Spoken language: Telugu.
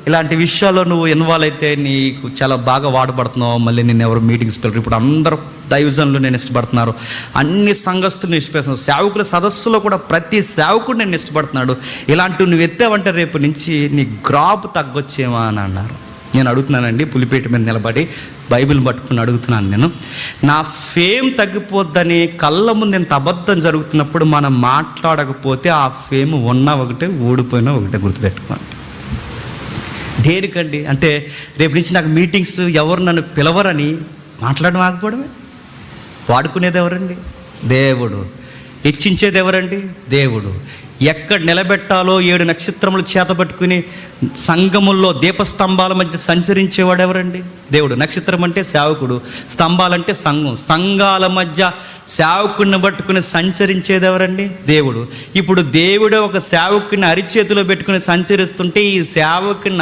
ఇలాంటి విషయాల్లో నువ్వు ఇన్వాల్వ్ అయితే నీకు చాలా బాగా వాడబడుతున్నావు. మళ్ళీ నేను ఎవరు మీటింగ్స్ పిల్లలు ఇప్పుడు అందరూ దైవజనులు నేను ఇష్టపడుతున్నారు, అన్ని సంఘస్థులు ఇష్టపడుతున్నాను, సేవకుల సదస్సులో కూడా ప్రతి సేవకుడు నేను ఇష్టపడుతున్నాడు. ఇలాంటివి నువ్వు ఎత్తావంటే రేపు నుంచి నీ గ్రాప్ తగ్గొచ్చేమా అని అన్నారు. నేను అడుగుతున్నానండి, పులిపేట మీద నిలబడి బైబిల్ పట్టుకుని అడుగుతున్నాను నేను, నా ఫేమ్ తగ్గిపోద్దని కళ్ళ ముందు ఇంత అబద్ధం జరుగుతున్నప్పుడు మనం మాట్లాడకపోతే ఆ ఫేమ్ ఉన్నా ఒకటే, ఓడిపోయినా ఒకటే, గుర్తుపెట్టుకోండి. దేనికండి అంటే రేపు నుంచి నాకు మీటింగ్స్ ఎవరు నన్ను పిలవరని మాట్లాడడం ఆగిపోవడమే. వాడుకునేది ఎవరండి? దేవుడు. హెచ్చించేది ఎవరండి? దేవుడు. ఎక్కడ నిలబెట్టాలో 7 నక్షత్రములు చేతపట్టుకుని సంఘముల్లో దీపస్తంభాల మధ్య సంచరించేవాడు ఎవరండి? దేవుడు. నక్షత్రం అంటే సేవకుడు, స్తంభాలంటే సంఘం, సంఘాల మధ్య సేవకుడిని పట్టుకుని సంచరించేది ఎవరండి? దేవుడు. ఇప్పుడు దేవుడు ఒక సేవకుడిని అరిచేతిలో పెట్టుకుని సంచరిస్తుంటే ఈ సేవకుని